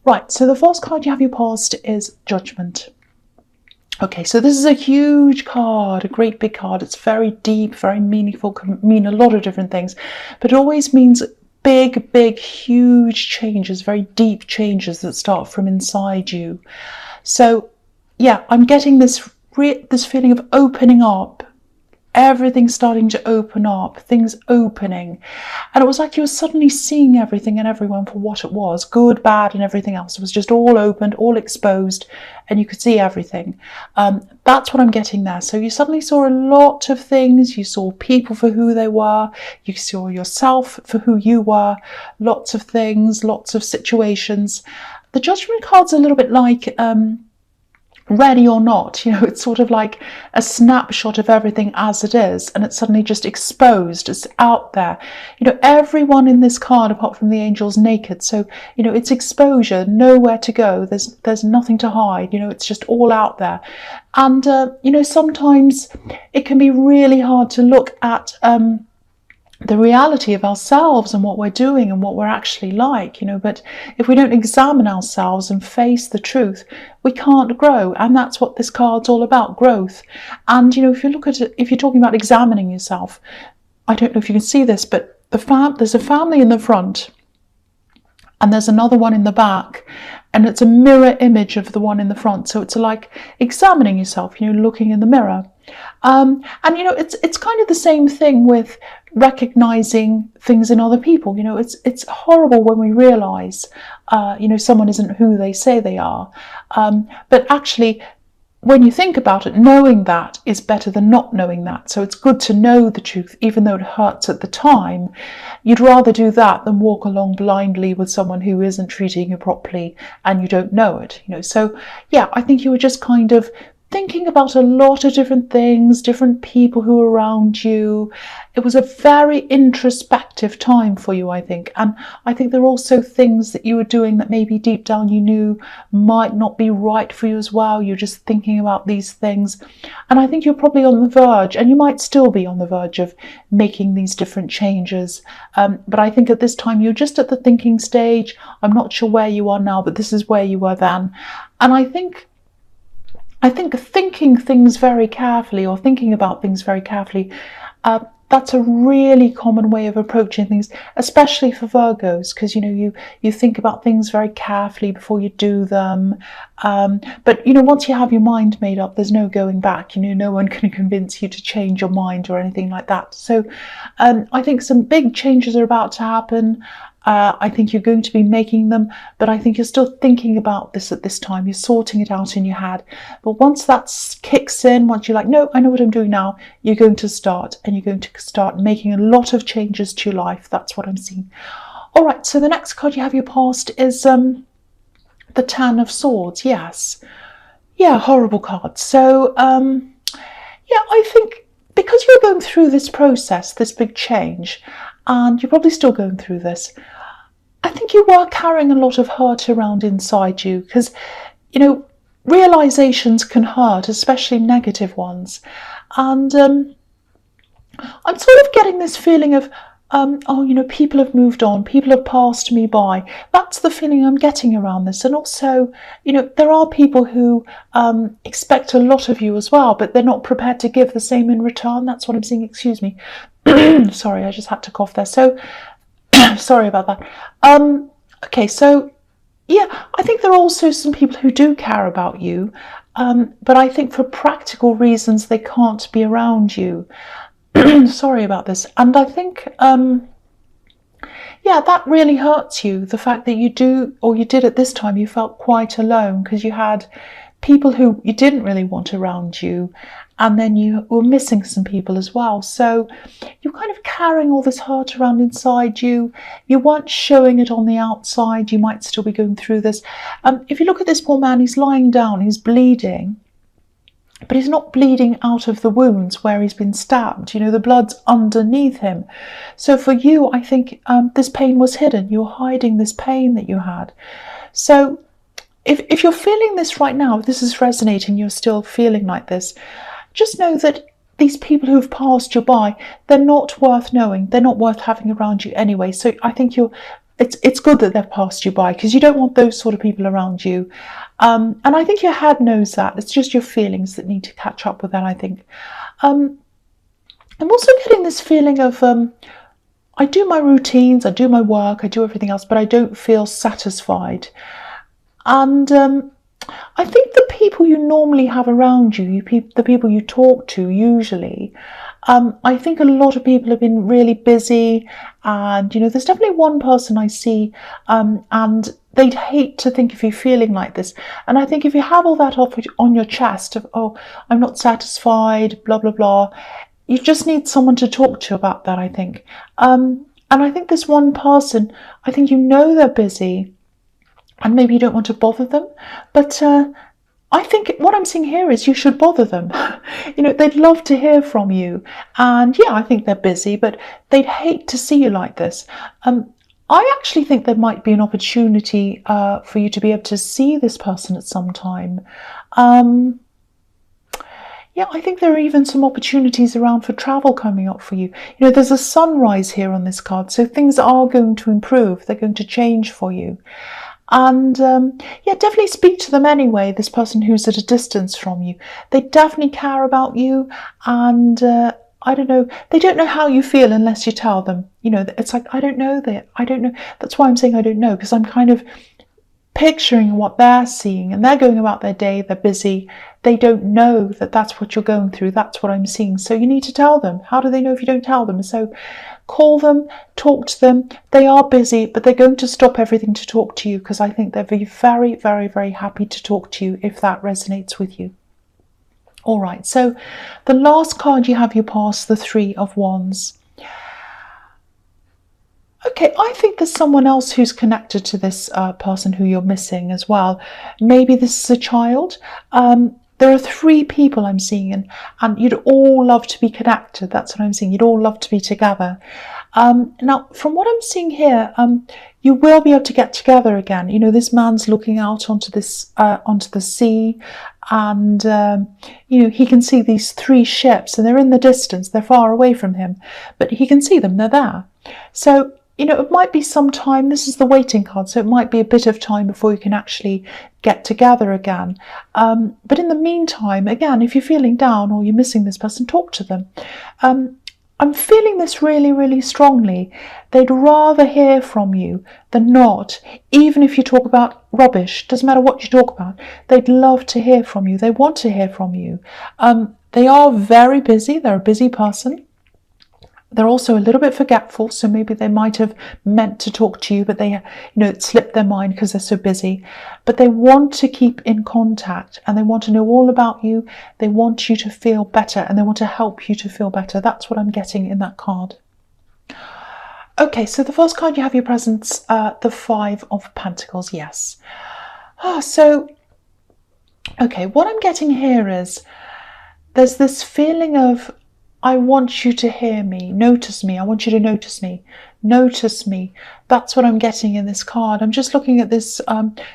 Right, so the first card you have your past is Judgment. Okay, so this is a huge card, a great big card. It's very deep, very meaningful, can mean a lot of different things, but it always means big, huge changes, very deep changes that start from inside you. So yeah, I'm getting this feeling of opening up, everything starting to open up, things opening. And it was like you were suddenly seeing everything and everyone for what it was, good, bad, and everything else. It was just all opened, all exposed, and you could see everything. That's what I'm getting there. So you suddenly saw a lot of things. You saw people for who they were. You saw yourself for who you were. Lots of things, lots of situations. The Judgment card's a little bit like ready or not, it's sort of like a snapshot of everything as it is, and it's suddenly just exposed, it's out there. Everyone in this card apart from the angel's naked, so it's exposure, nowhere to go, there's nothing to hide, it's just all out there. And sometimes it can be really hard to look at the reality of ourselves and what we're doing and what we're actually like, but if we don't examine ourselves and face the truth, we can't grow. And that's what this card's all about, growth. And if you look at it, if you're talking about examining yourself, I don't know if you can see this, but there's a family in the front and there's another one in the back, and it's a mirror image of the one in the front. So it's like examining yourself, looking in the mirror. And it's kind of the same thing with recognizing things in other people. It's horrible when we realize someone isn't who they say they are, but actually when you think about it, knowing that is better than not knowing that. So it's good to know the truth, even though it hurts at the time. You'd rather do that than walk along blindly with someone who isn't treating you properly and you don't know it. So yeah, I think you were just kind of thinking about a lot of different things, different people who were around you. It was a very introspective time for you, I think. And I think there are also things that you were doing that maybe deep down you knew might not be right for you as well. You're just thinking about these things. And I think you're probably on the verge, and you might still be on the verge of making these different changes. But I think at this time you're just at the thinking stage. I'm not sure where you are now, but this is where you were then. And I think thinking things very carefully, or thinking about things very carefully, that's a really common way of approaching things, especially for Virgos, because you think about things very carefully before you do them. But once you have your mind made up, there's no going back. No one can convince you to change your mind or anything like that. So I think some big changes are about to happen. I think you're going to be making them, but I think you're still thinking about this at this time. You're sorting it out in your head. But once that kicks in, once you're like, no, I know what I'm doing now, you're going to start, and you're going to start making a lot of changes to your life. That's what I'm seeing. All right, so the next card you have your past is the Ten of Swords. Yes. Yeah, horrible card. So, yeah, I think because you're going through this process, this big change, and you're probably still going through this, I think you were carrying a lot of hurt around inside you, because, realizations can hurt, especially negative ones. And I'm sort of getting this feeling of, people have moved on, people have passed me by. That's the feeling I'm getting around this. And also, there are people who expect a lot of you as well, but they're not prepared to give the same in return. That's what I'm seeing. Excuse me. Sorry, I just had to cough there. So, sorry about that. Okay, so, yeah, I think there are also some people who do care about you, but I think for practical reasons they can't be around you. Sorry about this. And I think, yeah, that really hurts you. The fact that you did at this time, you felt quite alone because you had people who you didn't really want around you, and then you were missing some people as well. So you're kind of carrying all this hurt around inside you. You weren't showing it on the outside. You might still be going through this. If you look at this poor man, he's lying down, he's bleeding. But he's not bleeding out of the wounds where he's been stabbed. The blood's underneath him. So for you, I think this pain was hidden. You're hiding this pain that you had. So if you're feeling this right now, if this is resonating, you're still feeling like this, just know that these people who've passed you by, they're not worth knowing. They're not worth having around you anyway. So I think you're it's good that they've passed you by, because you don't want those sort of people around you. And I think your head knows that. It's just your feelings that need to catch up with that, I think. I'm also getting this feeling of I do my routines, I do my work, I do everything else, but I don't feel satisfied. And I think the people you normally have around you, the people you talk to usually, I think a lot of people have been really busy, and there's definitely one person I see, and they'd hate to think of you feeling like this. And I think if you have all that off on your chest of, oh, I'm not satisfied, blah blah blah, you just need someone to talk to about that, I think. And I think this one person, I think they're busy, and maybe you don't want to bother them, but I think what I'm seeing here is you should bother them. They'd love to hear from you. And yeah, I think they're busy, but they'd hate to see you like this. I actually think there might be an opportunity for you to be able to see this person at some time. Yeah, I think there are even some opportunities around for travel coming up for you. There's a sunrise here on this card, so things are going to improve. They're going to change for you. And yeah, definitely speak to them anyway, this person who's at a distance from you. They definitely care about you, and I don't know, they don't know how you feel unless you tell them. It's like, I don't know that. I don't know. That's why I'm saying I don't know, because I'm kind of picturing what they're seeing, and they're going about their day, they're busy. They don't know that that's what you're going through. That's what I'm seeing. So you need to tell them. How do they know if you don't tell them? So call them, talk to them. They are busy, but they're going to stop everything to talk to you, because I think they'll be very, very, very happy to talk to you if that resonates with you. All right, so the last card you have, you pass the Three of Wands. Okay, I think there's someone else who's connected to this person who you're missing as well. Maybe this is a child. There are three people I'm seeing, and you'd all love to be connected. That's what I'm seeing. You'd all love to be together. Now, from what I'm seeing here, you will be able to get together again. This man's looking out onto the sea, and he can see these three ships, and they're in the distance. They're far away from him, but he can see them. They're there. So it might be some time. This is the waiting card, so it might be a bit of time before you can actually get together again. But in the meantime, again, if you're feeling down or you're missing this person, talk to them. I'm feeling this really, really strongly. They'd rather hear from you than not. Even if you talk about rubbish, doesn't matter what you talk about, they'd love to hear from you. They want to hear from you. They are very busy. They're a busy person. They're also a little bit forgetful, so maybe they might have meant to talk to you, but they, it slipped their mind because they're so busy. But they want to keep in contact, and they want to know all about you. They want you to feel better, and they want to help you to feel better. That's what I'm getting in that card. Okay, so the first card you have your presence, the Five of Pentacles. Yes. So, okay, what I'm getting here is there's this feeling of, I want you to hear me, notice me. I want you to notice me. Notice me. That's what I'm getting in this card. I'm just looking at this.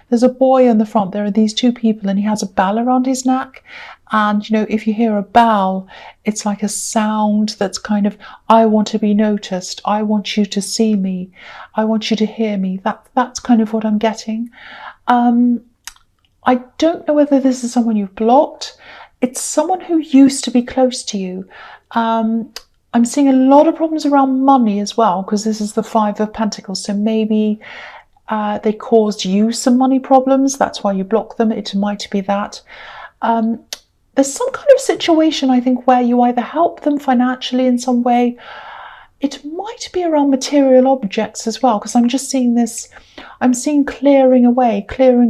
There's a boy on the front. There are these two people, and he has a bell around his neck. And, if you hear a bell, it's like a sound that's kind of, I want to be noticed. I want you to see me. I want you to hear me. That's kind of what I'm getting. I don't know whether this is someone you've blocked. It's someone who used to be close to you. I'm seeing a lot of problems around money as well, because this is the Five of Pentacles. So maybe they caused you some money problems. That's why you block them. It might be that. There's some kind of situation, I think, where you either help them financially in some way. It might be around material objects as well, because I'm just seeing this. I'm seeing clearing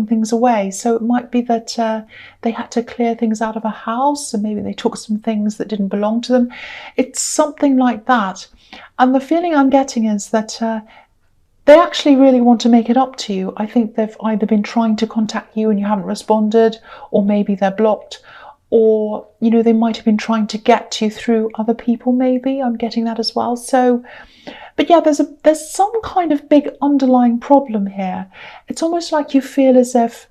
things away. So it might be that they had to clear things out of a house, and maybe they took some things that didn't belong to them. It's something like that. And the feeling I'm getting is that they actually really want to make it up to you. I think they've either been trying to contact you and you haven't responded, or maybe they're blocked, or, they might have been trying to get to you through other people, maybe. I'm getting that as well. So, but yeah, there's some kind of big underlying problem here. It's almost like you feel as if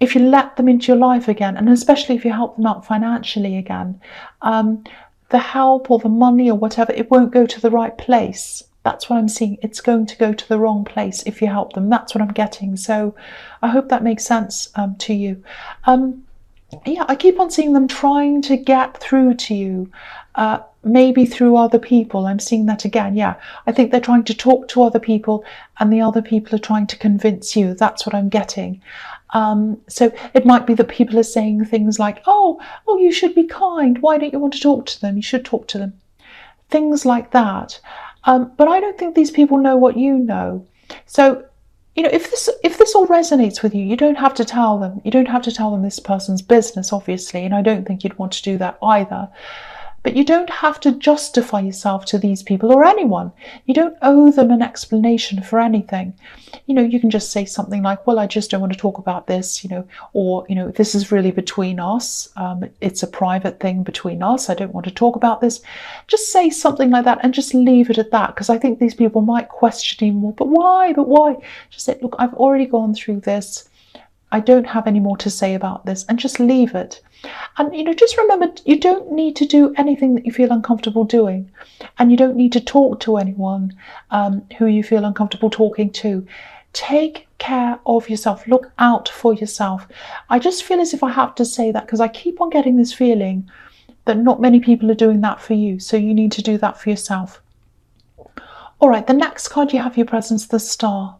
you let them into your life again, and especially if you help them out financially again, the help or the money or whatever, it won't go to the right place. That's what I'm seeing. It's going to go to the wrong place if you help them. That's what I'm getting. So I hope that makes sense to you. Yeah, I keep on seeing them trying to get through to you, maybe through other people. I'm seeing that again. Yeah, I think they're trying to talk to other people and the other people are trying to convince you. That's what I'm getting. So it might be that people are saying things like, oh, you should be kind. Why don't you want to talk to them? You should talk to them. Things like that. But I don't think these people know what you know. So, if this all resonates with you, you don't have to tell them. You don't have to tell them this person's business, obviously, and I don't think you'd want to do that either. But you don't have to justify yourself to these people or anyone. You don't owe them an explanation for anything. You can just say something like, well, I just don't want to talk about this, or, this is really between us. It's a private thing between us. I don't want to talk about this. Just say something like that and just leave it at that, because I think these people might question you more. But why? Just say, look, I've already gone through this. I don't have any more to say about this, and just leave it. And, just remember, you don't need to do anything that you feel uncomfortable doing. And you don't need to talk to anyone who you feel uncomfortable talking to. Take care of yourself. Look out for yourself. I just feel as if I have to say that because I keep on getting this feeling that not many people are doing that for you. So you need to do that for yourself. All right, the next card you have your presence, the Star.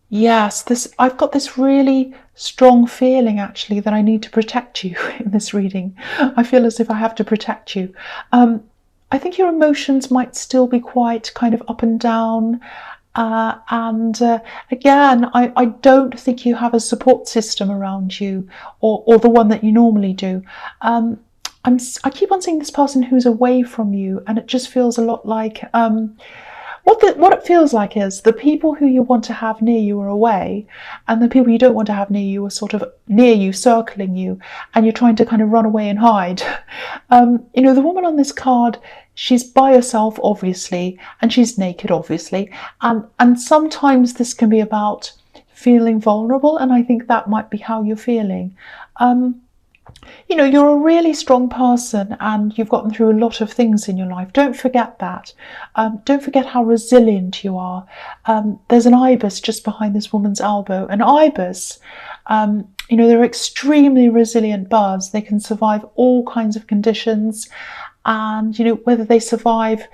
Yes, I've got this really strong feeling actually that I need to protect you in this reading. I feel as if I have to protect you. I think your emotions might still be quite kind of up and down. Again, I don't think you have a support system around you or the one that you normally do. I keep on seeing this person who's away from you, and it just feels a lot like... What it feels like is the people who you want to have near you are away, and the people you don't want to have near you are sort of near you, circling you, and you're trying to kind of run away and hide. The woman on this card, she's by herself, obviously, and she's naked, obviously, and sometimes this can be about feeling vulnerable, and I think that might be how you're feeling. You're a really strong person and you've gotten through a lot of things in your life. Don't forget that. Don't forget how resilient you are. There's an ibis just behind this woman's elbow. An ibis, they're extremely resilient birds. They can survive all kinds of conditions. And, whether they survive,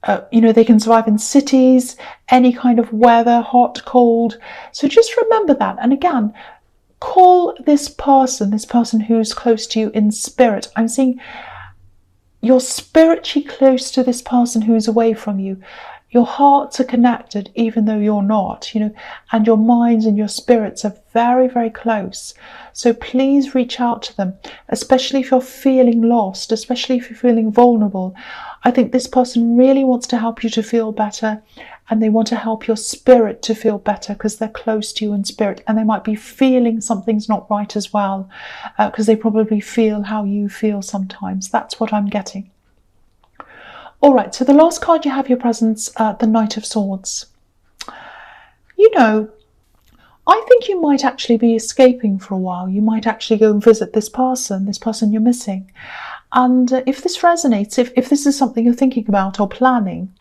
they can survive in cities, any kind of weather, hot, cold. So just remember that. And again, call this person who's close to you in spirit. I'm seeing you're spiritually close to this person who's away from you. Your hearts are connected even though you're not, and your minds and your spirits are very, very close. So please reach out to them, especially if you're feeling lost, especially if you're feeling vulnerable. I think this person really wants to help you to feel better, and they want to help your spirit to feel better because they're close to you in spirit, and they might be feeling something's not right as well, because they probably feel how you feel sometimes. That's what I'm getting. All right, so the last card you have your presence, the Knight of Swords. I think you might actually be escaping for a while. You might actually go and visit this person you're missing. And if this resonates, if this is something you're thinking about or planning,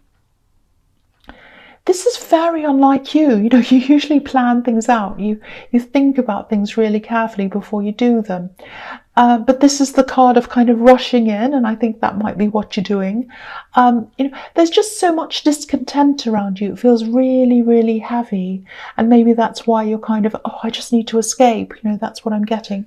this is very unlike you. You usually plan things out. You think about things really carefully before you do them. But this is the card of kind of rushing in, and I think that might be what you're doing. There's just so much discontent around you. It feels really, really heavy. And maybe that's why you're kind of, I just need to escape. That's what I'm getting.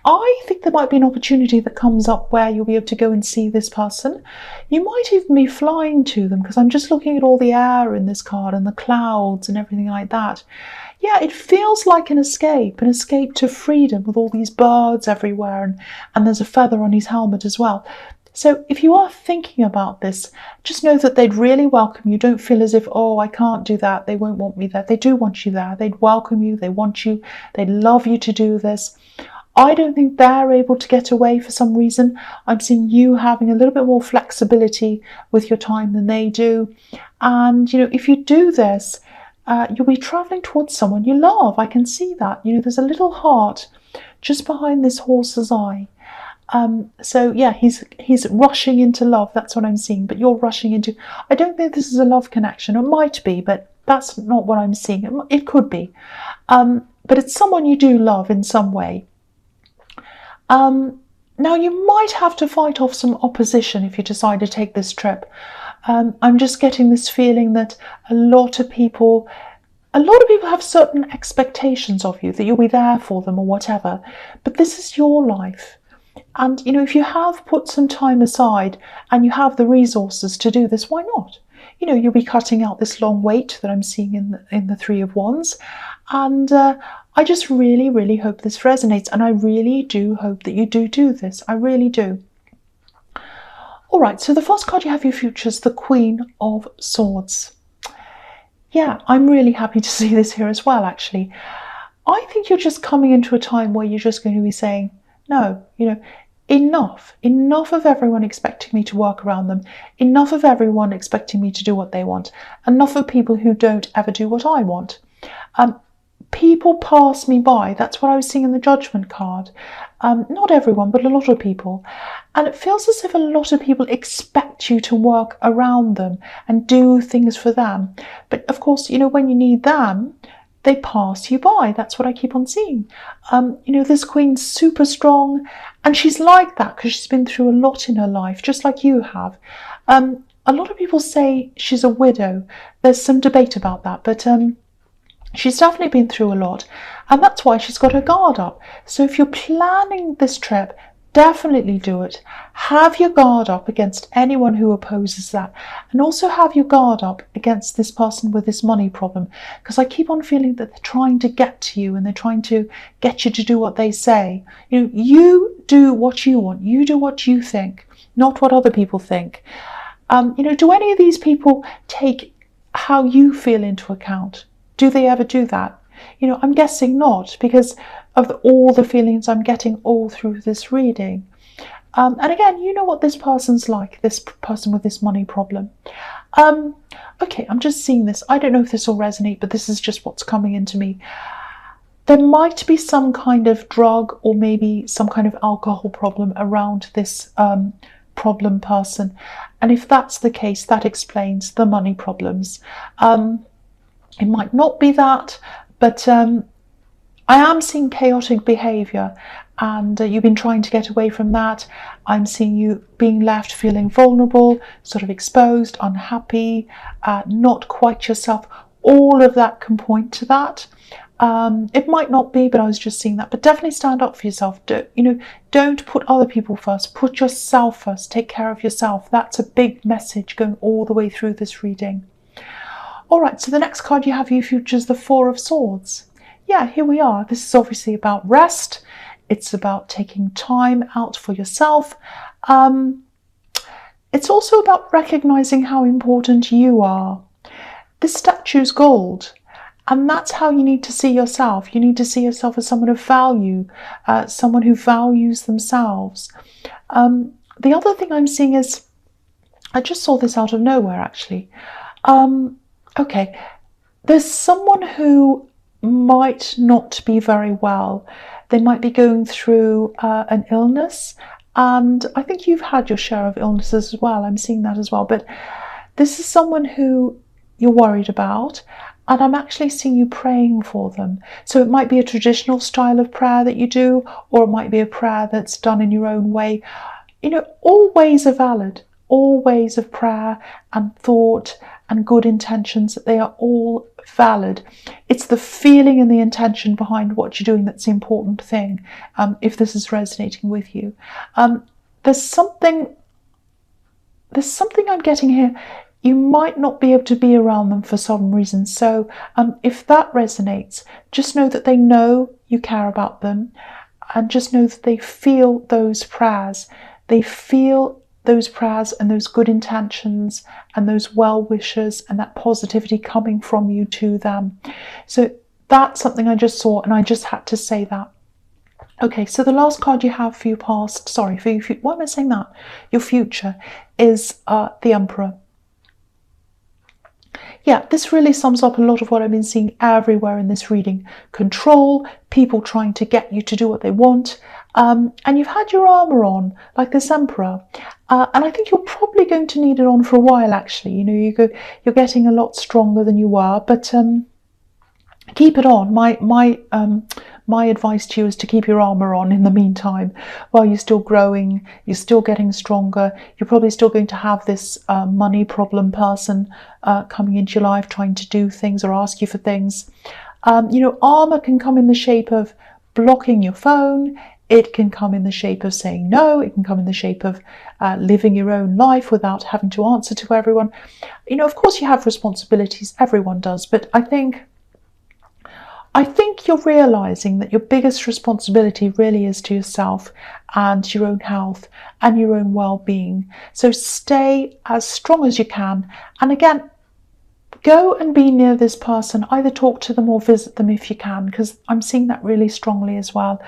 I think there might be an opportunity that comes up where you'll be able to go and see this person. You might even be flying to them, because I'm just looking at all the air in this card and the clouds and everything like that. Yeah, it feels like an escape to freedom with all these birds everywhere, and there's a feather on his helmet as well. So if you are thinking about this, just know that they'd really welcome you. Don't feel as if, I can't do that, they won't want me there. They do want you there. They'd welcome you, they want you, they'd love you to do this. I don't think they're able to get away for some reason. I'm seeing you having a little bit more flexibility with your time than they do. And, if you do this, you'll be travelling towards someone you love. I can see that. There's a little heart just behind this horse's eye. So yeah, he's rushing into love. That's what I'm seeing. But you're rushing into. I don't think this is a love connection. It might be, but that's not what I'm seeing. It could be, but it's someone you do love in some way. Now you might have to fight off some opposition if you decide to take this trip. I'm just getting this feeling that a lot of people have certain expectations of you, that you'll be there for them or whatever. But this is your life. And, if you have put some time aside and you have the resources to do this, why not? You'll be cutting out this long wait that I'm seeing in the Three of Wands. And I just really, really hope this resonates. And I really do hope that you do this. I really do. All right, so the first card you have your future is the Queen of Swords. Yeah, I'm really happy to see this here as well, actually. I think you're just coming into a time where you're just going to be saying, no, enough of everyone expecting me to work around them, enough of everyone expecting me to do what they want, enough of people who don't ever do what I want. People pass me by. That's what I was seeing in the Judgment card. Not everyone, but a lot of people. And it feels as if a lot of people expect you to work around them and do things for them. But of course, when you need them, they pass you by. That's what I keep on seeing. This queen's super strong, and she's like that because she's been through a lot in her life, just like you have. A lot of people say she's a widow. There's some debate about that, but she's definitely been through a lot, and that's why she's got her guard up. So if you're planning this trip, definitely do it. Have your guard up against anyone who opposes that, and also have your guard up against this person with this money problem, because I keep on feeling that they're trying to get to you and they're trying to get you to do what they say. You do what you want. You do what you think, not what other people think. Do any of these people take how you feel into account? Do they ever do that? I'm guessing not, because of all the feelings I'm getting all through this reading. And again, you know what this person's like, this person with this money problem. Okay, I'm just seeing this. I don't know if this will resonate, but this is just what's coming into me. There might be some kind of drug or maybe some kind of alcohol problem around this problem person. And if that's the case, that explains the money problems. It might not be that, but I am seeing chaotic behaviour, and you've been trying to get away from that. I'm seeing you being left feeling vulnerable, sort of exposed, unhappy, not quite yourself. All of that can point to that. It might not be, but I was just seeing that. But definitely stand up for yourself. Don't put other people first. Put yourself first. Take care of yourself. That's a big message going all the way through this reading. All right, so the next card you have for your future is the Four of Swords. Yeah, here we are. This is obviously about rest. It's about taking time out for yourself. It's also about recognizing how important you are. This statue's gold, and that's how you need to see yourself. You need to see yourself as someone of value, someone who values themselves. The other thing I'm seeing is, I just saw this out of nowhere actually. Okay, there's someone who might not be very well. They might be going through an illness, and I think you've had your share of illnesses as well. I'm seeing that as well, but this is someone who you're worried about, and I'm actually seeing you praying for them. So it might be a traditional style of prayer that you do, or it might be a prayer that's done in your own way. All ways are valid. All ways of prayer and thought and good intentions, they are all valid. It's the feeling and the intention behind what you're doing that's the important thing, if this is resonating with you. There's something I'm getting here. You might not be able to be around them for some reason. So if that resonates, just know that they know you care about them, and just know that they feel those prayers. They feel those prayers and those good intentions and those well wishes and that positivity coming from you to them. So that's something I just saw, and I just had to say that. Okay, so the last card you have for your past, why am I saying that? Your future is the Emperor. yeah, this really sums up a lot of what I've been seeing everywhere in this reading. Control, people trying to get you to do what they want. And you've had your armour on, like this Emperor. And I think you're probably going to need it on for a while, actually. You know, you're getting a lot stronger than you were, but keep it on. My advice to you is to keep your armour on in the meantime, while you're still growing, you're still getting stronger. You're probably still going to have this money problem person coming into your life, trying to do things or ask you for things. You know, armour can come in the shape of blocking your phone. It can come in the shape of saying no. It can come in the shape of living your own life without having to answer to everyone. You know, of course you have responsibilities, everyone does, but I think you're realising that your biggest responsibility really is to yourself and your own health and your own well-being. So stay as strong as you can. And again, go and be near this person. Either talk to them or visit them if you can, because I'm seeing that really strongly as well.